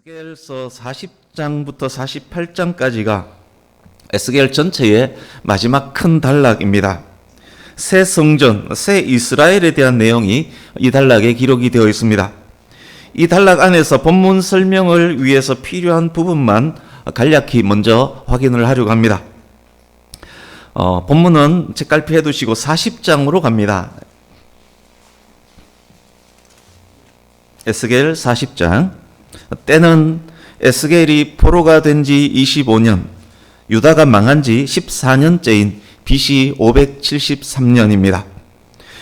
에스겔서 40장부터 48장까지가 에스겔 전체의 마지막 큰 단락입니다. 새 성전, 새 이스라엘에 대한 내용이 이 단락에 기록이 되어 있습니다. 이 단락 안에서 본문 설명을 위해서 필요한 부분만 간략히 먼저 확인을 하려고 합니다. 본문은 책갈피 해두시고 40장으로 갑니다. 에스겔 40장. 때는 에스겔이 포로가 된 지 25년, 유다가 망한 지 14년째인 BC 573년입니다.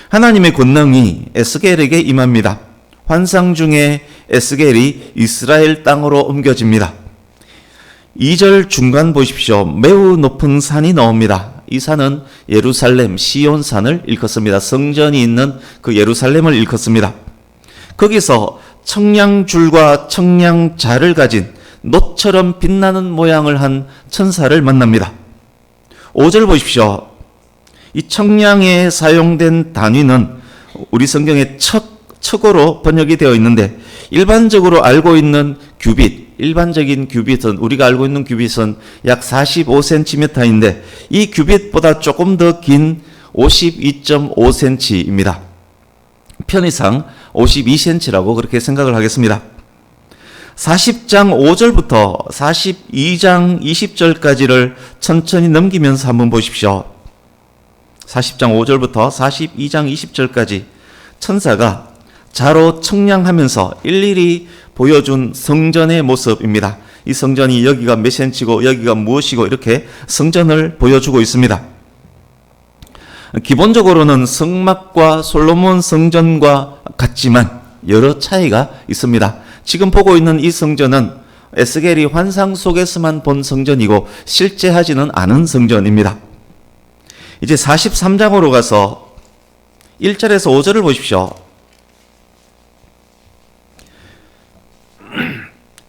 하나님의 권능이 에스겔에게 임합니다. 환상 중에 에스겔이 이스라엘 땅으로 옮겨집니다. 2절 중간 보십시오. 매우 높은 산이 나옵니다. 이 산은 예루살렘 시온산을 일컫습니다. 성전이 있는 그 예루살렘을 일컫습니다. 거기서 청량줄과 청량자를 가진 놋처럼 빛나는 모양을 한 천사를 만납니다. 5절 보십시오. 이 청량에 사용된 단위는 우리 성경에 척으로 번역이 되어 있는데, 일반적으로 알고 있는 규빗, 일반적인 규빗은, 우리가 알고 있는 규빗은 약 45cm인데 이 규빗보다 조금 더 긴 52.5cm입니다. 편의상 52cm라고 그렇게 생각을 하겠습니다. 40장 5절부터 42장 20절까지를 천천히 넘기면서 한번 보십시오. 40장 5절부터 42장 20절까지 천사가 자로 청량하면서 일일이 보여준 성전의 모습입니다. 이 성전이 여기가 몇 센치고 여기가 무엇이고 이렇게 성전을 보여주고 있습니다. 기본적으로는 성막과 솔로몬 성전과 같지만 여러 차이가 있습니다. 지금 보고 있는 이 성전은 에스겔이 환상 속에서만 본 성전이고 실제 하지는 않은 성전입니다. 이제 43장으로 가서 1절에서 5절을 보십시오.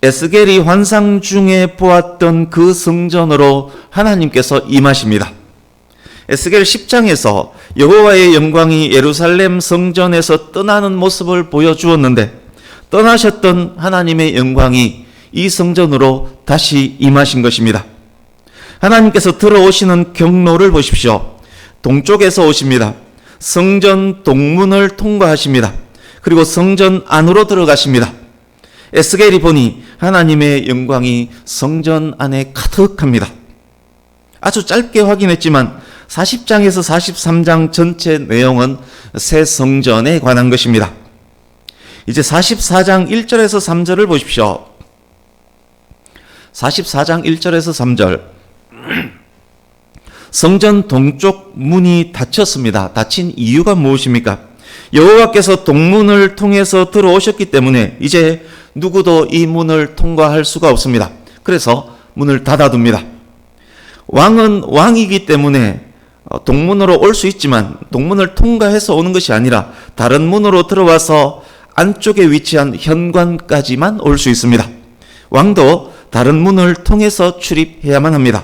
에스겔이 환상 중에 보았던 그 성전으로 하나님께서 임하십니다. 에스겔 10장에서 여호와의 영광이 예루살렘 성전에서 떠나는 모습을 보여주었는데, 떠나셨던 하나님의 영광이 이 성전으로 다시 임하신 것입니다. 하나님께서 들어오시는 경로를 보십시오. 동쪽에서 오십니다. 성전 동문을 통과하십니다. 그리고 성전 안으로 들어가십니다. 에스겔이 보니 하나님의 영광이 성전 안에 가득합니다. 아주 짧게 확인했지만 40장에서 43장 전체 내용은 새 성전에 관한 것입니다. 이제 44장 1절에서 3절을 보십시오. 44장 1절에서 3절. 성전 동쪽 문이 닫혔습니다. 닫힌 이유가 무엇입니까? 여호와께서 동문을 통해서 들어오셨기 때문에 이제 누구도 이 문을 통과할 수가 없습니다. 그래서 문을 닫아둡니다. 왕은 왕이기 때문에 동문으로 올 수 있지만 동문을 통과해서 오는 것이 아니라 다른 문으로 들어와서 안쪽에 위치한 현관까지만 올 수 있습니다. 왕도 다른 문을 통해서 출입해야만 합니다.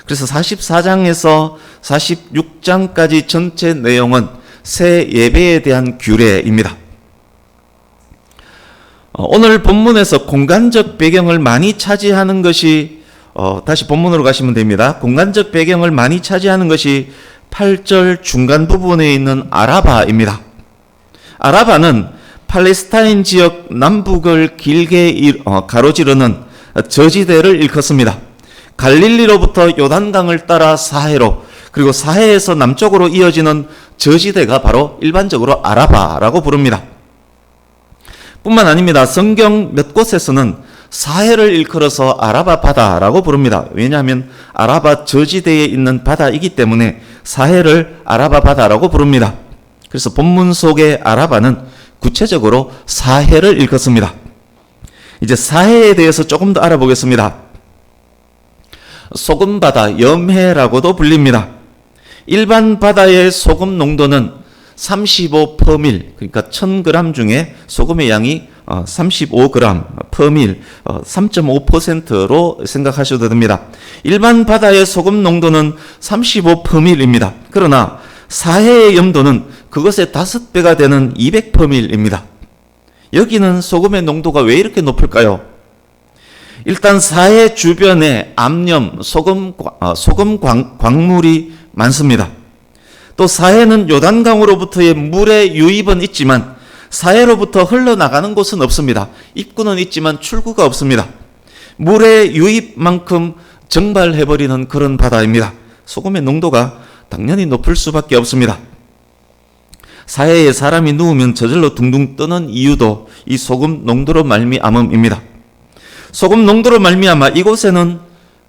그래서 44장에서 46장까지 전체 내용은 새 예배에 대한 규례입니다. 오늘 본문에서 공간적 배경을 많이 차지하는 것이 다시 본문으로 가시면 됩니다. 공간적 배경을 많이 차지하는 것이 8절 중간 부분에 있는 아라바입니다. 아라바는 팔레스타인 지역 남북을 길게 가로지르는 저지대를 일컫습니다. 갈릴리로부터 요단강을 따라 사해로, 그리고 사해에서 남쪽으로 이어지는 저지대가 바로 일반적으로 아라바라고 부릅니다. 뿐만 아닙니다. 성경 몇 곳에서는 사해를 일컬어서 아라바 바다라고 부릅니다. 왜냐하면 아라바 저지대에 있는 바다이기 때문에 사해를 아라바 바다라고 부릅니다. 그래서 본문 속의 아라바는 구체적으로 사해를 일컫습니다. 이제 사해에 대해서 조금 더 알아보겠습니다. 소금바다, 염해라고도 불립니다. 일반 바다의 소금 농도는 35%, 그러니까 1000g 중에 소금의 양이 35g 퍼밀, 3.5%로 생각하셔도 됩니다. 일반 바다의 소금 농도는 35%입니다. 그러나 사해의 염도는 그것의 5배가 되는 200%입니다. 여기는 소금의 농도가 왜 이렇게 높을까요? 일단 사해 주변에 암염, 소금 광물이 많습니다. 또 사해는 요단강으로부터의 물의 유입은 있지만 사해로부터 흘러나가는 곳은 없습니다. 입구는 있지만 출구가 없습니다. 물의 유입만큼 증발해버리는 그런 바다입니다. 소금의 농도가 당연히 높을 수밖에 없습니다. 사해에 사람이 누우면 저절로 둥둥 뜨는 이유도 이 소금 농도로 말미암음입니다. 소금 농도로 말미암아 이곳에는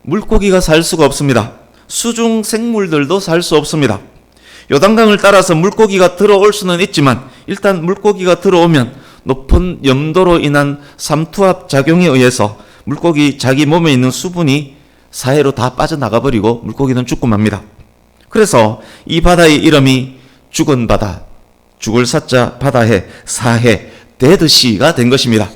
물고기가 살 수가 없습니다. 수중 생물들도 살 수 없습니다. 요단강을 따라서 물고기가 들어올 수는 있지만 일단 물고기가 들어오면 높은 염도로 인한 삼투압 작용에 의해서 물고기 자기 몸에 있는 수분이 사해로 다 빠져나가 버리고 물고기는 죽고 맙니다. 그래서 이 바다의 이름이 죽은 바다, 죽을 사자 바다해 사해 데드시가 된 것입니다.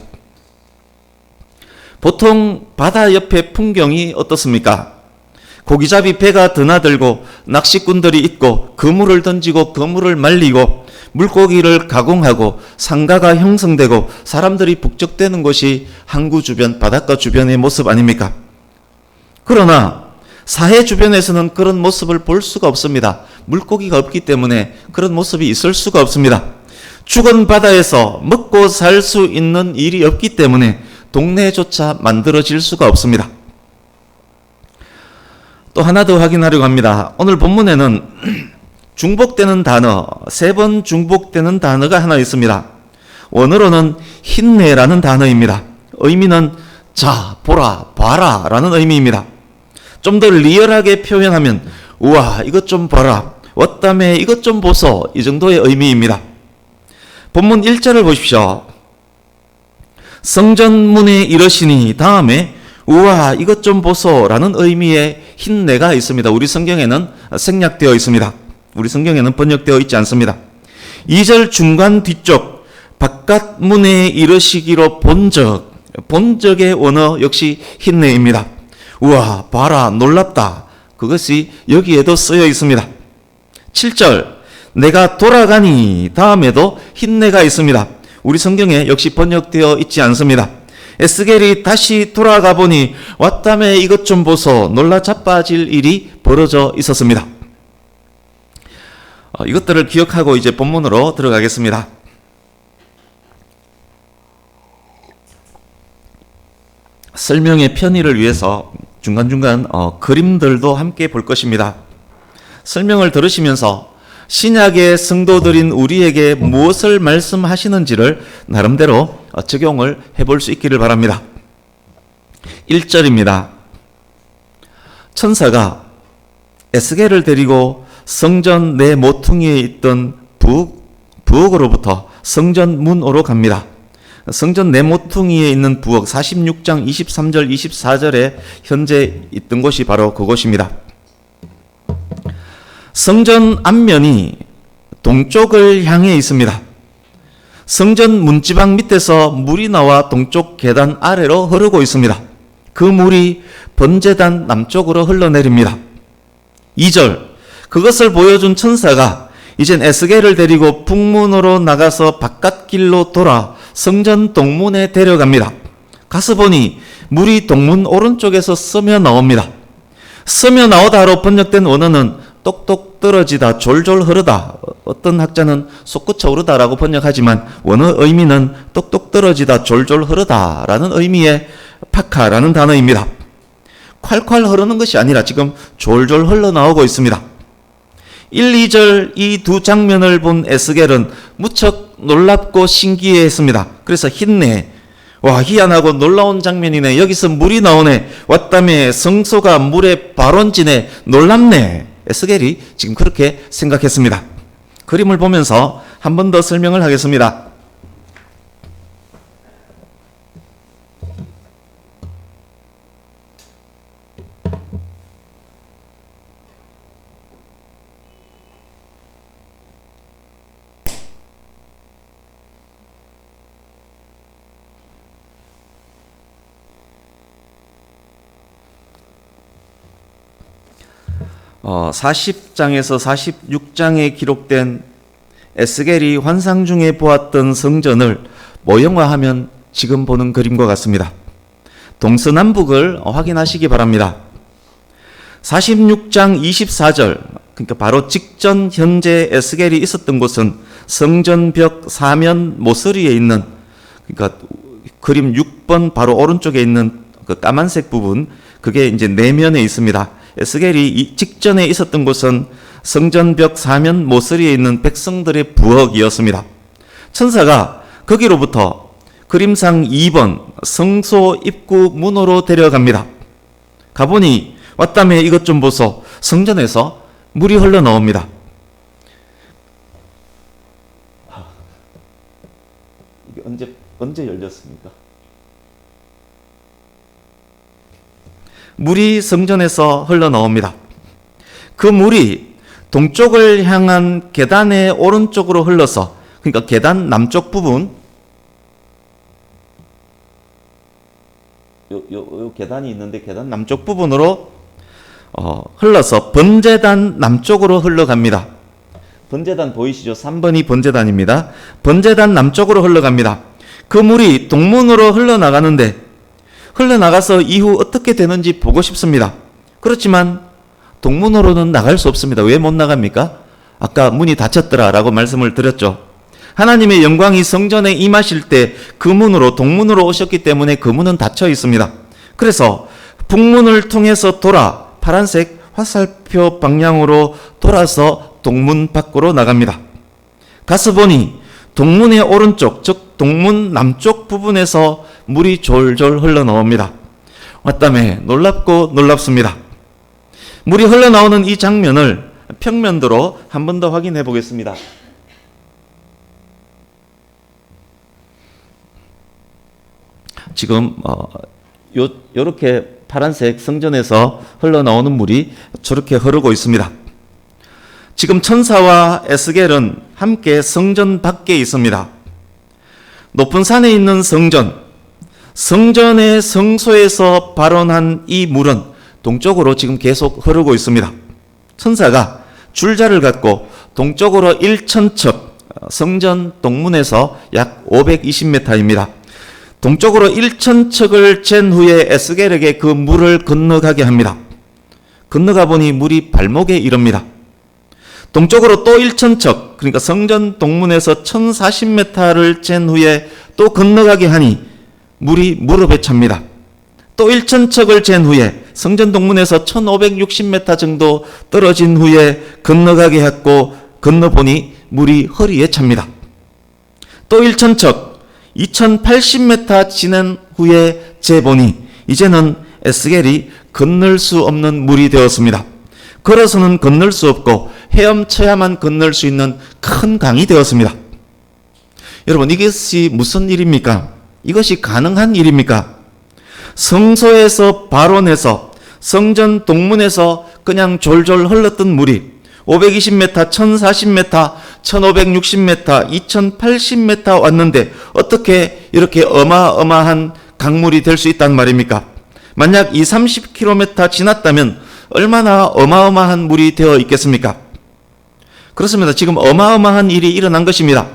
보통 바다 옆의 풍경이 어떻습니까? 고기잡이 배가 드나들고 낚시꾼들이 있고 그물을 던지고 그물을 말리고 물고기를 가공하고 상가가 형성되고 사람들이 북적대는 것이 항구 주변, 바닷가 주변의 모습 아닙니까? 그러나 사해 주변에서는 그런 모습을 볼 수가 없습니다. 물고기가 없기 때문에 그런 모습이 있을 수가 없습니다. 죽은 바다에서 먹고 살 수 있는 일이 없기 때문에 동네조차 만들어질 수가 없습니다. 또 하나 더 확인하려고 합니다. 오늘 본문에는 중복되는 단어, 3번 중복되는 단어가 하나 있습니다. 원어로는 힘내라는 단어입니다. 의미는 자, 보라, 봐라 라는 의미입니다. 좀 더 리얼하게 표현하면 우와 이것 좀 봐라, 왔다매 이것 좀 보소, 이 정도의 의미입니다. 본문 1절을 보십시오. 성전문에 이르시니 다음에 우와 이것 좀 보소 라는 의미의 흰내가 있습니다. 우리 성경에는 생략되어 있습니다. 우리 성경에는 번역되어 있지 않습니다. 2절 중간 뒤쪽 바깥 문에 이르시기로 본적의 원어 역시 흰내입니다. 우와 봐라 놀랍다, 그것이 여기에도 쓰여 있습니다. 7절 내가 돌아가니 다음에도 흰내가 있습니다. 우리 성경에 역시 번역되어 있지 않습니다. 에스겔이 다시 돌아가 보니 왔다매 이것 좀 보소, 놀라 자빠질 일이 벌어져 있었습니다. 이것들을 기억하고 이제 본문으로 들어가겠습니다. 설명의 편의를 위해서 중간중간 그림들도 함께 볼 것입니다. 설명을 들으시면서 신약의 성도들인 우리에게 무엇을 말씀하시는지를 나름대로 적용을 해볼 수 있기를 바랍니다. 1절입니다. 천사가 에스겔을 데리고 성전 내 모퉁이에 있던 부엌으로부터 성전 문으로 갑니다. 성전 내 모퉁이에 있는 부엌 46장 23절 24절에 현재 있던 곳이 바로 그곳입니다. 성전 앞면이 동쪽을 향해 있습니다. 성전 문지방 밑에서 물이 나와 동쪽 계단 아래로 흐르고 있습니다. 그 물이 번제단 남쪽으로 흘러내립니다. 2절 그것을 보여준 천사가 이젠 에스겔을 데리고 북문으로 나가서 바깥길로 돌아 성전 동문에 데려갑니다. 가서 보니 물이 동문 오른쪽에서 스며 나옵니다. 스며 나오다로 번역된 원어는 똑똑 떨어지다, 졸졸 흐르다. 어떤 학자는 솟구쳐 오르다라고 번역하지만 원어 의미는 똑똑 떨어지다, 졸졸 흐르다라는 의미의 파카라는 단어입니다. 콸콸 흐르는 것이 아니라 지금 졸졸 흘러나오고 있습니다. 1, 2절 이 두 장면을 본 에스겔은 무척 놀랍고 신기해했습니다. 그래서 흰내, 와 희한하고 놀라운 장면이네, 여기서 물이 나오네, 왔다며 성소가 물에 발원지네, 놀랍네. 에스겔이 지금 그렇게 생각했습니다. 그림을 보면서 한 번 더 설명을 하겠습니다. 어, 40장에서 46장에 기록된 에스겔이 환상 중에 보았던 성전을 모형화하면 지금 보는 그림과 같습니다. 동서남북을 확인하시기 바랍니다. 46장 24절, 그러니까 바로 직전 현재 에스겔이 있었던 곳은 성전벽 사면 모서리에 있는, 그러니까 그림 6번 바로 오른쪽에 있는 그 까만색 부분, 그게 이제 내면에 있습니다. 에스겔이 직전에 있었던 곳은 성전벽 사면 모서리에 있는 백성들의 부엌이었습니다. 천사가 거기로부터 그림상 2번 성소 입구 문으로 데려갑니다. 가보니 왔다며 이것 좀 보소. 성전에서 물이 흘러나옵니다. 이게 언제 열렸습니까? 물이 성전에서 흘러나옵니다. 그 물이 동쪽을 향한 계단의 오른쪽으로 흘러서, 그러니까 계단 남쪽 부분, 요 계단이 있는데 계단 남쪽 부분으로 흘러서 번제단 남쪽으로 흘러갑니다. 번제단 보이시죠? 3번이 번제단입니다. 번제단 남쪽으로 흘러갑니다. 그 물이 동문으로 흘러나가는데, 흘러나가서 이후 어떻게 되는지 보고 싶습니다. 그렇지만 동문으로는 나갈 수 없습니다. 왜 못 나갑니까? 아까 문이 닫혔더라라고 말씀을 드렸죠. 하나님의 영광이 성전에 임하실 때 그 문으로, 동문으로 오셨기 때문에 그 문은 닫혀 있습니다. 그래서 북문을 통해서 돌아 파란색 화살표 방향으로 돌아서 동문 밖으로 나갑니다. 가서 보니 동문의 오른쪽, 즉 동문 남쪽 부분에서 물이 졸졸 흘러나옵니다. 왔다며 놀랍고 놀랍습니다. 물이 흘러나오는 이 장면을 평면도로 한 번 더 확인해 보겠습니다. 지금 요렇게 파란색 성전에서 흘러나오는 물이 저렇게 흐르고 있습니다. 지금 천사와 에스겔은 함께 성전 밖에 있습니다. 높은 산에 있는 성전의 성소에서 발원한 이 물은 동쪽으로 지금 계속 흐르고 있습니다. 천사가 줄자를 갖고 동쪽으로 1,000척, 성전 동문에서 약 520m입니다. 동쪽으로 1,000척을 잰 후에 에스겔에게 그 물을 건너가게 합니다. 건너가 보니 물이 발목에 이릅니다. 동쪽으로 또 1,000척, 그러니까 성전 동문에서 1,040m를 잰 후에 또 건너가게 하니 물이 무릎에 찹니다. 또 1,000척을 잰 후에 성전 동문에서 1,560m 정도 떨어진 후에 건너가게 했고, 건너보니 물이 허리에 찹니다. 또 1,000척, 2,080m 지난 후에 재보니 이제는 에스겔이 건널 수 없는 물이 되었습니다. 걸어서는 건널 수 없고 헤엄쳐야만 건널 수 있는 큰 강이 되었습니다. 여러분, 이것이 무슨 일입니까? 이것이 가능한 일입니까? 성소에서 발원해서 성전 동문에서 그냥 졸졸 흘렀던 물이 520m, 1040m, 1560m, 2080m 왔는데 어떻게 이렇게 어마어마한 강물이 될 수 있단 말입니까? 만약 30km 지났다면 얼마나 어마어마한 물이 되어 있겠습니까? 그렇습니다. 지금 어마어마한 일이 일어난 것입니다.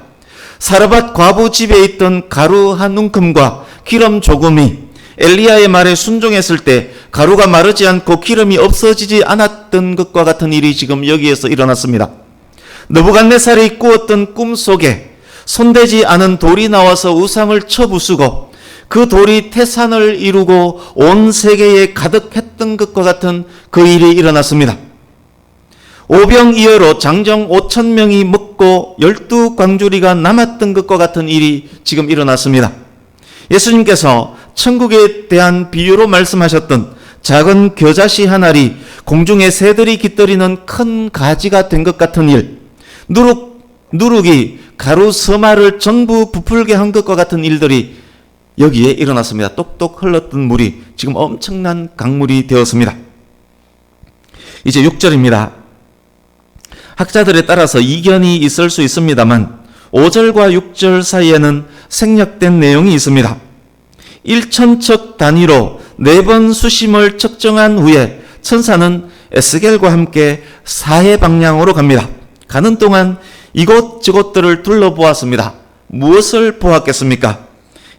사르밧 과부 집에 있던 가루 한 움큼과 기름 조금이 엘리야의 말에 순종했을 때 가루가 마르지 않고 기름이 없어지지 않았던 것과 같은 일이 지금 여기에서 일어났습니다. 느부갓네살이 꾸었던 꿈 속에 손대지 않은 돌이 나와서 우상을 쳐부수고 그 돌이 태산을 이루고 온 세계에 가득했던 것과 같은 그 일이 일어났습니다. 오병이어로 장정 5,000명이 먹고 12광주리가 남았던 것과 같은 일이 지금 일어났습니다. 예수님께서 천국에 대한 비유로 말씀하셨던 작은 겨자씨 한 알이 공중에 새들이 깃들이는 큰 가지가 된 것 같은 일, 누룩이 가루 서마를 전부 부풀게 한 것과 같은 일들이 여기에 일어났습니다. 똑똑 흘렀던 물이 지금 엄청난 강물이 되었습니다. 이제 6절입니다. 학자들에 따라서 이견이 있을 수 있습니다만 5절과 6절 사이에는 생략된 내용이 있습니다. 1,000척 단위로 4번 수심을 측정한 후에 천사는 에스겔과 함께 사해 방향으로 갑니다. 가는 동안 이곳저곳들을 둘러보았습니다. 무엇을 보았겠습니까?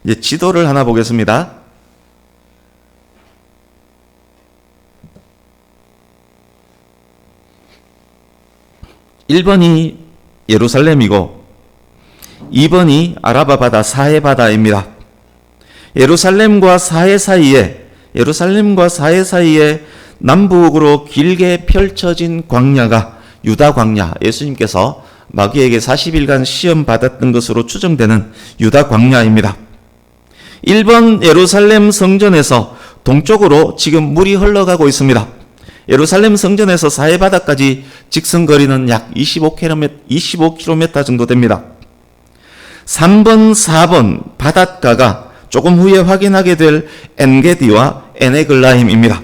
이제 지도를 하나 보겠습니다. 1번이 예루살렘이고 2번이 아라바 바다, 사해 바다입니다. 예루살렘과 사해 사이에 남북으로 길게 펼쳐진 광야가 유다 광야, 예수님께서 마귀에게 40일간 시험 받았던 것으로 추정되는 유다 광야입니다. 1번 예루살렘 성전에서 동쪽으로 지금 물이 흘러가고 있습니다. 예루살렘 성전에서 사해 바다까지 직선 거리는 약 25km 정도 됩니다. 3번, 4번 바닷가가 조금 후에 확인하게 될 엔게디와 에네글라임입니다.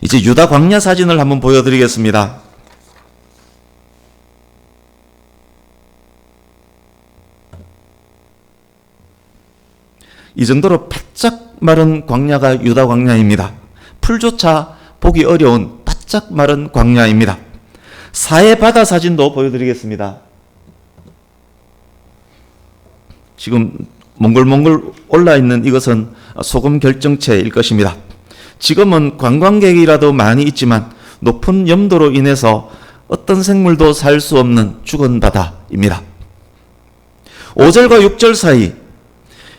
이제 유다 광야 사진을 한번 보여드리겠습니다. 이 정도로 바짝 마른 광야가 유다 광야입니다. 풀조차 보기 어려운 바짝 마른 광야입니다. 사해 바다 사진도 보여드리겠습니다. 지금 몽글몽글 올라있는 이것은 소금 결정체일 것입니다. 지금은 관광객이라도 많이 있지만 높은 염도로 인해서 어떤 생물도 살 수 없는 죽은 바다입니다. 5절과 6절 사이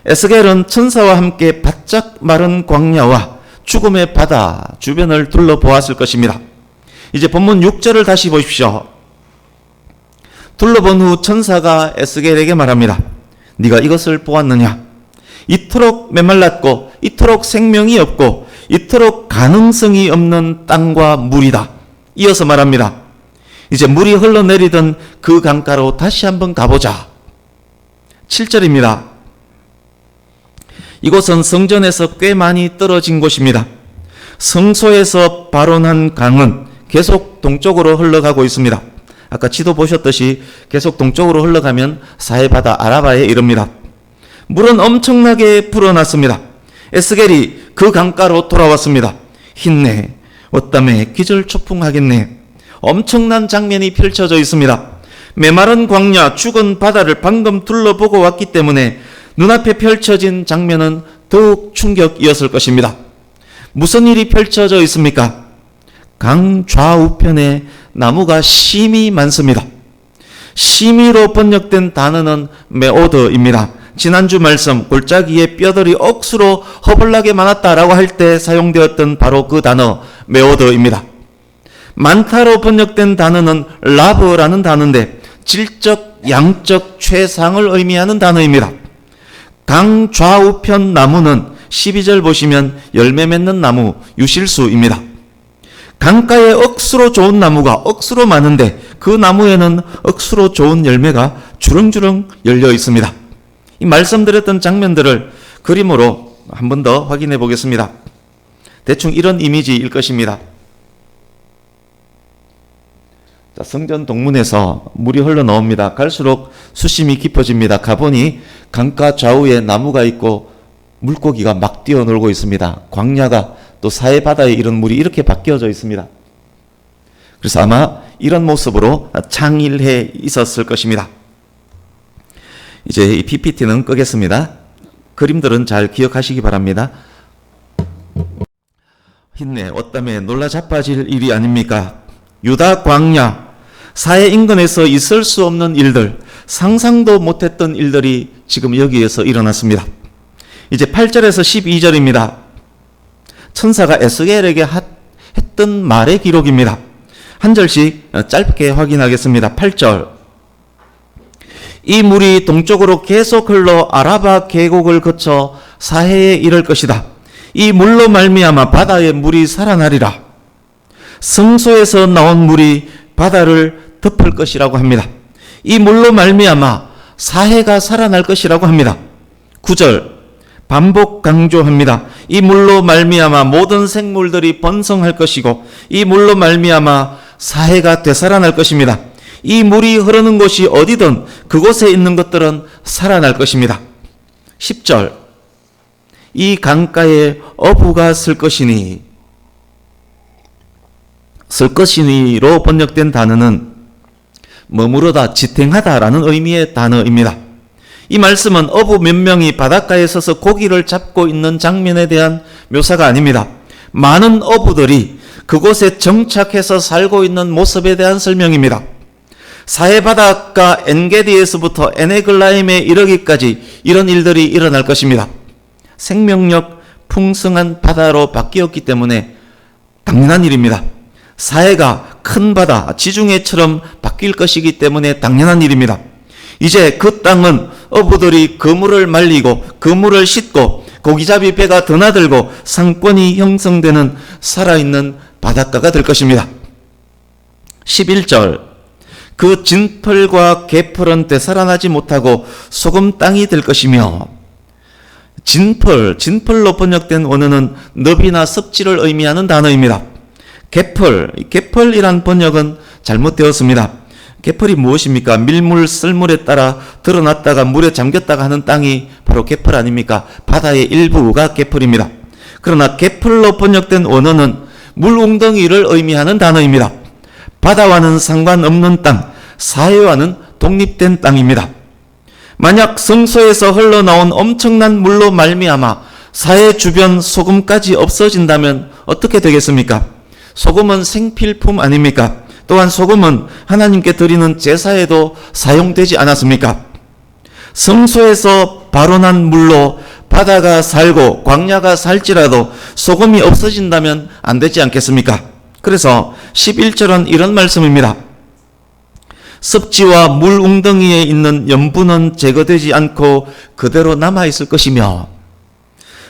에스겔은 천사와 함께 바짝 마른 광야와 죽음의 바다 주변을 둘러보았을 것입니다. 이제 본문 6절을 다시 보십시오. 둘러본 후 천사가 에스겔에게 말합니다. 네가 이것을 보았느냐? 이토록 메말랐고 이토록 생명이 없고 이토록 가능성이 없는 땅과 물이다. 이어서 말합니다. 이제 물이 흘러내리던 그 강가로 다시 한번 가보자. 7절입니다. 이곳은 성전에서 꽤 많이 떨어진 곳입니다. 성소에서 발원한 강은 계속 동쪽으로 흘러가고 있습니다. 아까 지도 보셨듯이 계속 동쪽으로 흘러가면 사해바다 아라바에 이릅니다. 물은 엄청나게 불어났습니다. 에스겔이 그 강가로 돌아왔습니다. 힘내, 어땀에 기절초풍하겠네. 엄청난 장면이 펼쳐져 있습니다. 메마른 광야, 죽은 바다를 방금 둘러보고 왔기 때문에 눈앞에 펼쳐진 장면은 더욱 충격이었을 것입니다. 무슨 일이 펼쳐져 있습니까? 강 좌우편에 나무가 심이 많습니다. 심이로 번역된 단어는 메오드입니다. 지난주 말씀 골짜기에 뼈들이 억수로 허벌나게 많았다라고 할 때 사용되었던 바로 그 단어 메오드입니다. 많다로 번역된 단어는 라브라는 단어인데 질적, 양적 최상을 의미하는 단어입니다. 강 좌우편 나무는 12절 보시면 열매 맺는 나무 유실수입니다. 강가에 억수로 좋은 나무가 억수로 많은데 그 나무에는 억수로 좋은 열매가 주렁주렁 열려 있습니다. 이 말씀드렸던 장면들을 그림으로 한 번 더 확인해 보겠습니다. 대충 이런 이미지일 것입니다. 자, 성전 동문에서 물이 흘러나옵니다. 갈수록 수심이 깊어집니다. 가보니 강가 좌우에 나무가 있고 물고기가 막 뛰어놀고 있습니다. 광야가 또 사해바다에 이런 물이 이렇게 바뀌어져 있습니다. 그래서 아마 이런 모습으로 창일해 있었을 것입니다. 이제 이 PPT는 끄겠습니다. 그림들은 잘 기억하시기 바랍니다. 힘내, 어땀에 놀라 자빠질 일이 아닙니까? 유다 광야, 사해 인근에서 있을 수 없는 일들, 상상도 못했던 일들이 지금 여기에서 일어났습니다. 이제 8절에서 12절입니다. 천사가 에스겔에게 했던 말의 기록입니다. 한 절씩 짧게 확인하겠습니다. 8절. 이 물이 동쪽으로 계속 흘러 아라바 계곡을 거쳐 사해에 이를 것이다. 이 물로 말미암아 바다의 물이 살아나리라. 성소에서 나온 물이 바다를 덮을 것이라고 합니다. 이 물로 말미암아 사해가 살아날 것이라고 합니다. 9절. 반복 강조합니다. 이 물로 말미암아 모든 생물들이 번성할 것이고 이 물로 말미암아 사해가 되살아날 것입니다. 이 물이 흐르는 곳이 어디든 그곳에 있는 것들은 살아날 것입니다. 10절. 이 강가에 어부가 쓸 것이니, 쓸 것이니로 번역된 단어는 머무르다, 지탱하다라는 의미의 단어입니다. 이 말씀은 어부 몇 명이 바닷가에 서서 고기를 잡고 있는 장면에 대한 묘사가 아닙니다. 많은 어부들이 그곳에 정착해서 살고 있는 모습에 대한 설명입니다. 사해바닷가 엔게디에서부터 에네글라임에 이르기까지 이런 일들이 일어날 것입니다. 생명력 풍성한 바다로 바뀌었기 때문에 당연한 일입니다. 사해가 큰 바다, 지중해처럼 바뀔 것이기 때문에 당연한 일입니다. 이제 그 땅은 어부들이 그물을 말리고 그물을 싣고 고기잡이 배가 드나들고 상권이 형성되는 살아있는 바닷가가 될 것입니다. 11절, 그 진펄과 개펄은 되살아나지 못하고 소금 땅이 될 것이며, 진펄로 번역된 원어는 늪이나 습지를 의미하는 단어입니다. 개펄이란 번역은 잘못되었습니다. 개펄이 무엇입니까? 밀물, 썰물에 따라 드러났다가 물에 잠겼다가 하는 땅이 바로 개펄 아닙니까? 바다의 일부가 개펄입니다. 그러나 개펄로 번역된 원어는 물웅덩이를 의미하는 단어입니다. 바다와는 상관없는 땅, 사해와는 독립된 땅입니다. 만약 성소에서 흘러나온 엄청난 물로 말미암아 사해 주변 소금까지 없어진다면 어떻게 되겠습니까? 소금은 생필품 아닙니까? 또한 소금은 하나님께 드리는 제사에도 사용되지 않았습니까? 성소에서 발원한 물로 바다가 살고 광야가 살지라도 소금이 없어진다면 안 되지 않겠습니까? 그래서 11절은 이런 말씀입니다. 습지와 물 웅덩이에 있는 염분은 제거되지 않고 그대로 남아있을 것이며,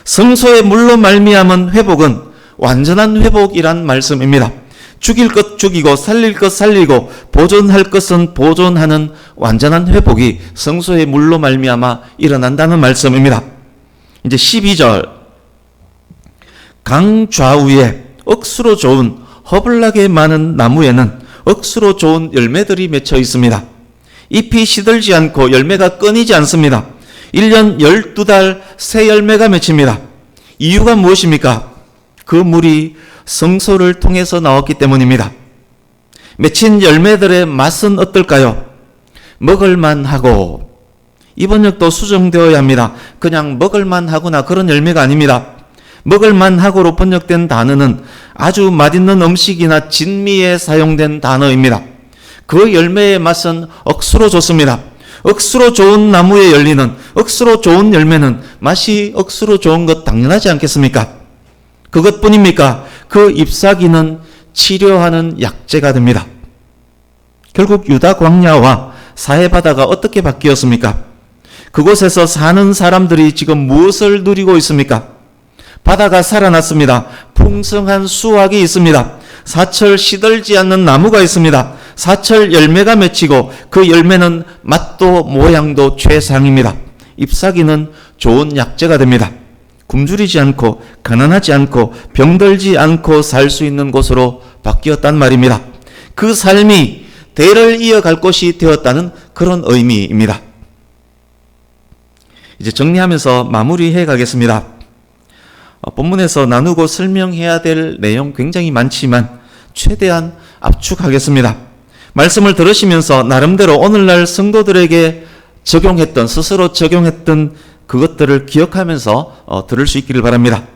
성소의 물로 말미암은 회복은 완전한 회복이란 말씀입니다. 죽일 것 죽이고 살릴 것 살리고 보존할 것은 보존하는 완전한 회복이 성소의 물로 말미암아 일어난다는 말씀입니다. 이제 12절, 강 좌우에 억수로 좋은 허블나게 많은 나무에는 억수로 좋은 열매들이 맺혀 있습니다. 잎이 시들지 않고 열매가 끊이지 않습니다. 1년 12달 새 열매가 맺힙니다. 이유가 무엇입니까? 그 물이 성소를 통해서 나왔기 때문입니다. 맺힌 열매들의 맛은 어떨까요? 먹을만하고, 이 번역도 수정되어야 합니다. 그냥 먹을만하구나 그런 열매가 아닙니다. 먹을만하고로 번역된 단어는 아주 맛있는 음식이나 진미에 사용된 단어입니다. 그 열매의 맛은 억수로 좋습니다. 억수로 좋은 나무에 열리는 억수로 좋은 열매는 맛이 억수로 좋은 것 당연하지 않겠습니까? 그것뿐입니까? 그 잎사귀는 치료하는 약재가 됩니다. 결국 유다 광야와 사해바다가 어떻게 바뀌었습니까? 그곳에서 사는 사람들이 지금 무엇을 누리고 있습니까? 바다가 살아났습니다. 풍성한 수확이 있습니다. 사철 시들지 않는 나무가 있습니다. 사철 열매가 맺히고 그 열매는 맛도 모양도 최상입니다. 잎사귀는 좋은 약재가 됩니다. 굶주리지 않고 가난하지 않고 병들지 않고 살 수 있는 곳으로 바뀌었단 말입니다. 그 삶이 대를 이어갈 곳이 되었다는 그런 의미입니다. 이제 정리하면서 마무리해 가겠습니다. 본문에서 나누고 설명해야 될 내용 굉장히 많지만 최대한 압축하겠습니다. 말씀을 들으시면서 나름대로 오늘날 성도들에게 스스로 적용했던 그것들을 기억하면서 들을 수 있기를 바랍니다.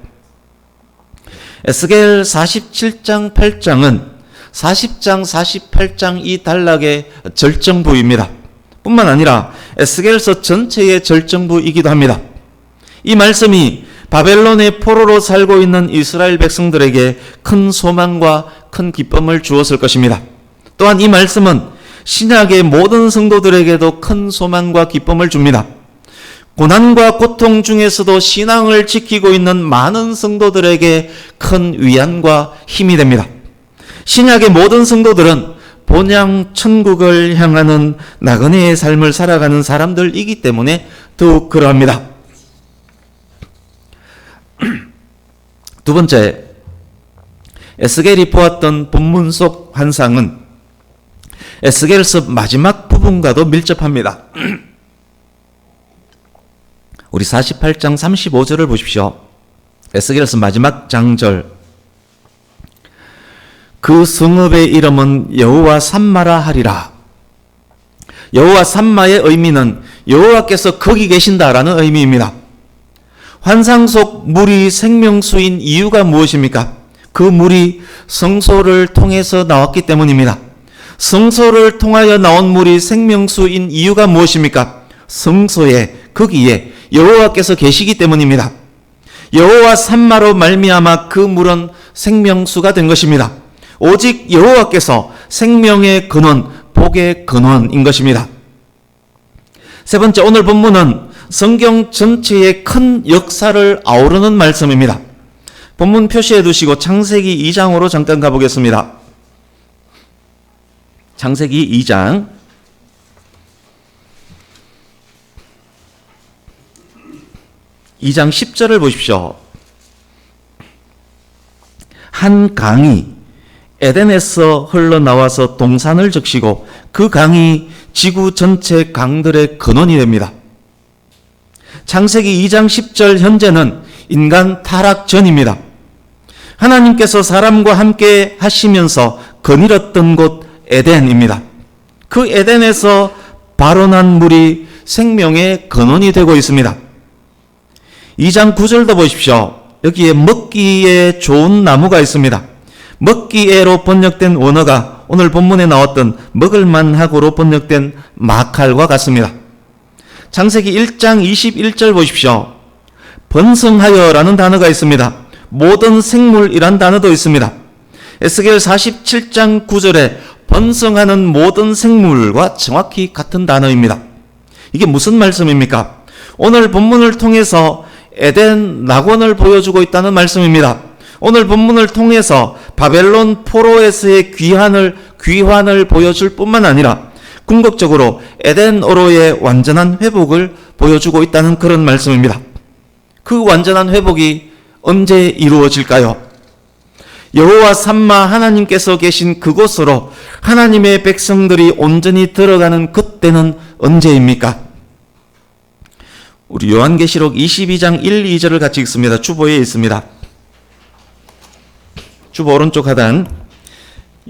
에스겔 47장 8장은 40장 48장 이 단락의 절정부입니다. 뿐만 아니라 에스겔서 전체의 절정부이기도 합니다. 이 말씀이 바벨론의 포로로 살고 있는 이스라엘 백성들에게 큰 소망과 큰 기쁨을 주었을 것입니다. 또한 이 말씀은 신약의 모든 성도들에게도 큰 소망과 기쁨을 줍니다. 고난과 고통 중에서도 신앙을 지키고 있는 많은 성도들에게 큰 위안과 힘이 됩니다. 신약의 모든 성도들은 본향 천국을 향하는 나그네의 삶을 살아가는 사람들이기 때문에 더욱 그러합니다. 두 번째, 에스겔이 보았던 본문 속 환상은 에스겔서 마지막 부분과도 밀접합니다. 우리 48장 35절을 보십시오. 에스겔서 마지막 장절. 그 성읍의 이름은 여호와 삼마라 하리라. 여호와 삼마의 의미는 여호와께서 거기 계신다라는 의미입니다. 환상 속 물이 생명수인 이유가 무엇입니까? 그 물이 성소를 통해서 나왔기 때문입니다. 성소를 통하여 나온 물이 생명수인 이유가 무엇입니까? 성소에, 거기에 여호와께서 계시기 때문입니다. 여호와 산마로 말미암아 그 물은 생명수가 된 것입니다. 오직 여호와께서 생명의 근원, 복의 근원인 것입니다. 세 번째, 오늘 본문은 성경 전체의 큰 역사를 아우르는 말씀입니다. 본문 표시해 두시고 창세기 2장으로 잠깐 가보겠습니다. 창세기 2장 2장 10절을 보십시오. 한 강이 에덴에서 흘러나와서 동산을 적시고 그 강이 지구 전체 강들의 근원이 됩니다. 창세기 2장 10절 현재는 인간 타락 전입니다. 하나님께서 사람과 함께 하시면서 거닐었던 곳 에덴입니다. 그 에덴에서 발원한 물이 생명의 근원이 되고 있습니다. 2장 9절도 보십시오. 여기에 먹기에 좋은 나무가 있습니다. 먹기에로 번역된 원어가 오늘 본문에 나왔던 먹을만하고로 번역된 마칼과 같습니다. 창세기 1장 21절 보십시오. 번성하여라는 단어가 있습니다. 모든 생물이란 단어도 있습니다. 에스겔 47장 9절에 번성하는 모든 생물과 정확히 같은 단어입니다. 이게 무슨 말씀입니까? 오늘 본문을 통해서 에덴 낙원을 보여주고 있다는 말씀입니다. 오늘 본문을 통해서 바벨론 포로에서의 귀환을 보여줄 뿐만 아니라 궁극적으로 에덴어로의 완전한 회복을 보여주고 있다는 그런 말씀입니다. 그 완전한 회복이 언제 이루어질까요? 여호와 삼마 하나님께서 계신 그곳으로 하나님의 백성들이 온전히 들어가는 그때는 언제입니까? 우리 요한계시록 22장 1, 2절을 같이 읽습니다. 주보에 있습니다. 주보 오른쪽 하단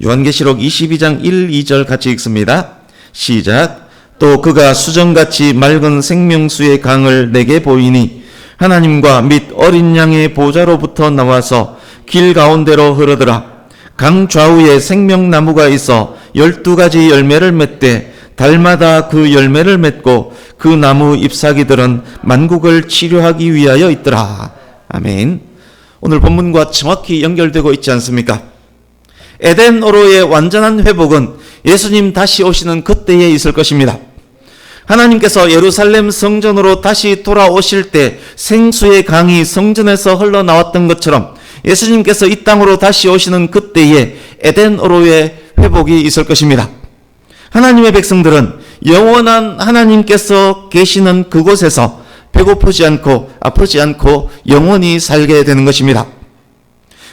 요한계시록 22장 1, 2절 같이 읽습니다. 시작. 또 그가 수정같이 맑은 생명수의 강을 내게 보이니 하나님과 및 어린 양의 보좌로부터 나와서 길 가운데로 흐르더라. 강 좌우에 생명나무가 있어 12가지 열매를 맺되 달마다 그 열매를 맺고 그 나무 잎사귀들은 만국을 치료하기 위하여 있더라. 아멘. 오늘 본문과 정확히 연결되고 있지 않습니까? 에덴어로의 완전한 회복은 예수님 다시 오시는 그때에 있을 것입니다. 하나님께서 예루살렘 성전으로 다시 돌아오실 때 생수의 강이 성전에서 흘러나왔던 것처럼 예수님께서 이 땅으로 다시 오시는 그때에 에덴어로의 회복이 있을 것입니다. 하나님의 백성들은 영원한 하나님께서 계시는 그곳에서 배고프지 않고 아프지 않고 영원히 살게 되는 것입니다.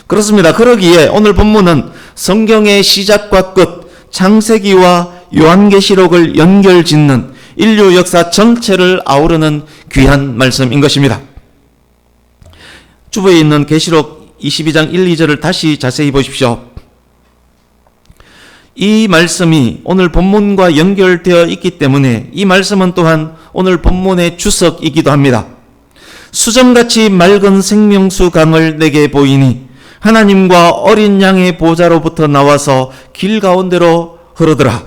그렇습니다. 그러기에 오늘 본문은 성경의 시작과 끝, 창세기와 요한계시록을 연결짓는 인류 역사 전체를 아우르는 귀한 말씀인 것입니다. 주부에 있는 계시록 22장 1, 2절을 다시 자세히 보십시오. 이 말씀이 오늘 본문과 연결되어 있기 때문에 이 말씀은 또한 오늘 본문의 주석이기도 합니다. 수정같이 맑은 생명수 강을 내게 보이니 하나님과 어린 양의 보좌로부터 나와서 길 가운데로 흐르더라.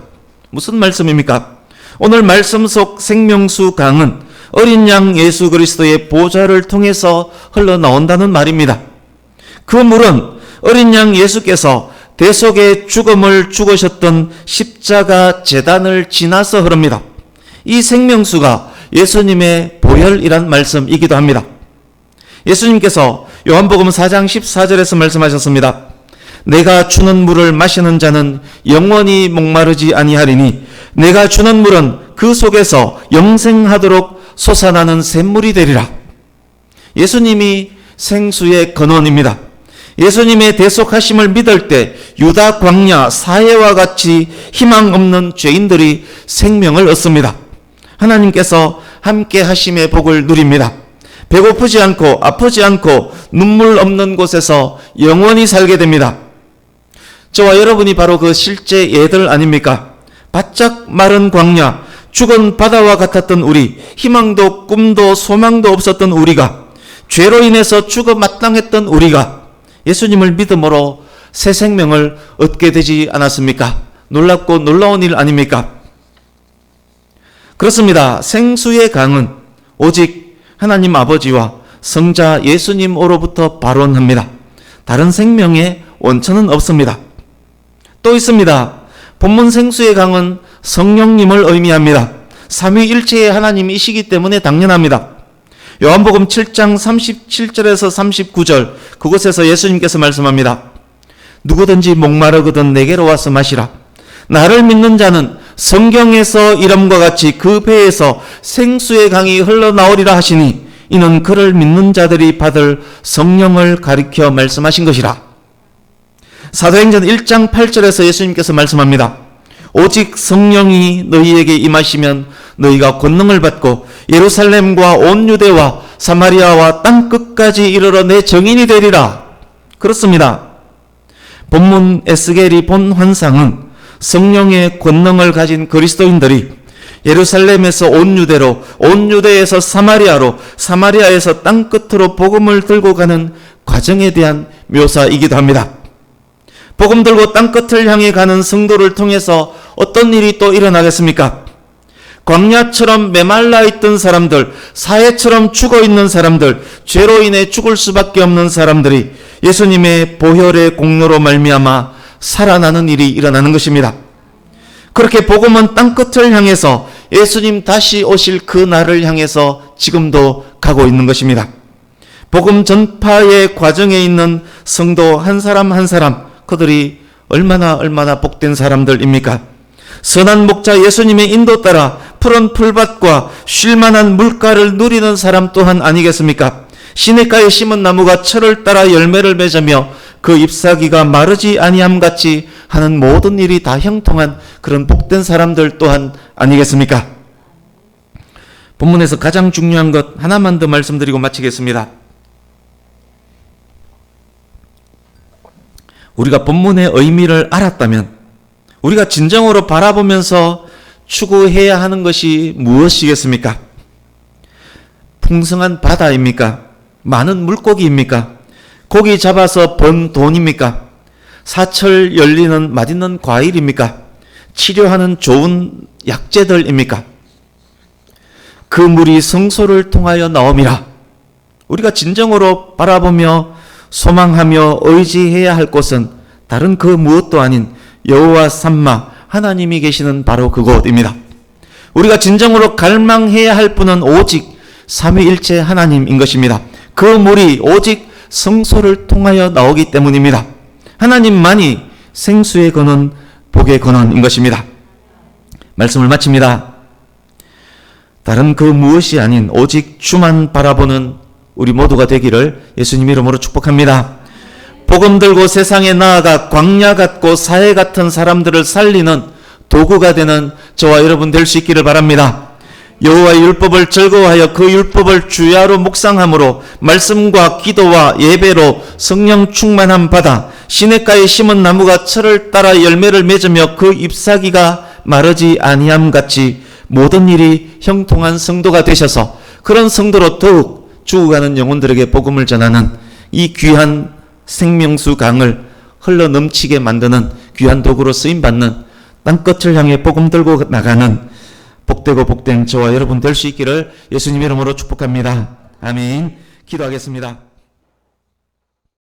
무슨 말씀입니까? 오늘 말씀 속 생명수 강은 어린 양 예수 그리스도의 보좌를 통해서 흘러나온다는 말입니다. 그 물은 어린 양 예수께서 대속의 죽음을 죽으셨던 십자가 제단을 지나서 흐릅니다. 이 생명수가 예수님의 보혈이란 말씀이기도 합니다. 예수님께서 요한복음 4장 14절에서 말씀하셨습니다. 내가 주는 물을 마시는 자는 영원히 목마르지 아니하리니 내가 주는 물은 그 속에서 영생하도록 솟아나는 샘물이 되리라. 예수님이 생수의 근원입니다. 예수님의 대속하심을 믿을 때 유다 광야 사해와 같이 희망 없는 죄인들이 생명을 얻습니다. 하나님께서 함께 하심의 복을 누립니다. 배고프지 않고 아프지 않고 눈물 없는 곳에서 영원히 살게 됩니다. 저와 여러분이 바로 그 실제 예들 아닙니까? 바짝 마른 광야, 죽은 바다와 같았던 우리, 희망도 꿈도 소망도 없었던 우리가, 죄로 인해서 죽어 마땅했던 우리가 예수님을 믿음으로 새 생명을 얻게 되지 않았습니까? 놀랍고 놀라운 일 아닙니까? 그렇습니다. 생수의 강은 오직 하나님 아버지와 성자 예수님으로부터 발원합니다. 다른 생명의 원천은 없습니다. 또 있습니다. 본문 생수의 강은 성령님을 의미합니다. 삼위일체의 하나님이시기 때문에 당연합니다. 요한복음 7장 37절에서 39절 그곳에서 예수님께서 말씀합니다. 누구든지 목마르거든 내게로 와서 마시라. 나를 믿는 자는 성경에서 이름과 같이 그 배에서 생수의 강이 흘러나오리라 하시니 이는 그를 믿는 자들이 받을 성령을 가리켜 말씀하신 것이라. 사도행전 1장 8절에서 예수님께서 말씀합니다. 오직 성령이 너희에게 임하시면 너희가 권능을 받고 예루살렘과 온 유대와 사마리아와 땅 끝까지 이르러 내 증인이 되리라. 그렇습니다. 본문 에스겔이 본 환상은 성령의 권능을 가진 그리스도인들이 예루살렘에서 온 유대로, 온 유대에서 사마리아로, 사마리아에서 땅 끝으로 복음을 들고 가는 과정에 대한 묘사이기도 합니다. 복음 들고 땅 끝을 향해 가는 성도를 통해서 어떤 일이 또 일어나겠습니까? 광야처럼 메말라 있던 사람들, 사해처럼 죽어 있는 사람들, 죄로 인해 죽을 수밖에 없는 사람들이 예수님의 보혈의 공로로 말미암아 살아나는 일이 일어나는 것입니다. 그렇게 복음은 땅 끝을 향해서 예수님 다시 오실 그 날을 향해서 지금도 가고 있는 것입니다. 복음 전파의 과정에 있는 성도 한 사람 한 사람, 그들이 얼마나 복된 사람들입니까? 선한 목자 예수님의 인도 따라 푸른 풀밭과 쉴만한 물가를 누리는 사람 또한 아니겠습니까? 시냇가에 심은 나무가 철을 따라 열매를 맺으며 그 잎사귀가 마르지 아니함 같이 하는 모든 일이 다 형통한 그런 복된 사람들 또한 아니겠습니까? 본문에서 가장 중요한 것 하나만 더 말씀드리고 마치겠습니다. 우리가 본문의 의미를 알았다면 우리가 진정으로 바라보면서 추구해야 하는 것이 무엇이겠습니까? 풍성한 바다입니까? 많은 물고기입니까? 고기 잡아서 번 돈입니까? 사철 열리는 맛있는 과일입니까? 치료하는 좋은 약재들입니까? 그 물이 성소를 통하여 나옴이라. 우리가 진정으로 바라보며 소망하며 의지해야 할 곳은 다른 그 무엇도 아닌 여호와 삼마 하나님이 계시는 바로 그곳입니다. 우리가 진정으로 갈망해야 할 분은 오직 삼위일체 하나님인 것입니다. 그 물이 오직 성소를 통하여 나오기 때문입니다. 하나님만이 생수의 근원, 복의 근원인 것입니다. 말씀을 마칩니다. 다른 그 무엇이 아닌 오직 주만 바라보는 우리 모두가 되기를 예수님 이름으로 축복합니다. 복음 들고 세상에 나아가 광야 같고 사해 같은 사람들을 살리는 도구가 되는 저와 여러분 될 수 있기를 바랍니다. 여호와의 율법을 즐거워하여 그 율법을 주야로 묵상함으로 말씀과 기도와 예배로 성령 충만함 받아 시냇가에 심은 나무가 철을 따라 열매를 맺으며 그 잎사귀가 마르지 아니함 같이 모든 일이 형통한 성도가 되셔서 그런 성도로 더욱 죽어가는 영혼들에게 복음을 전하는 이 귀한 생명수 강을 흘러 넘치게 만드는 귀한 도구로 쓰임받는 땅끝을 향해 복음 들고 나가는 복되고 복된 저와 여러분 될 수 있기를 예수님 이름으로 축복합니다. 아멘. 기도하겠습니다.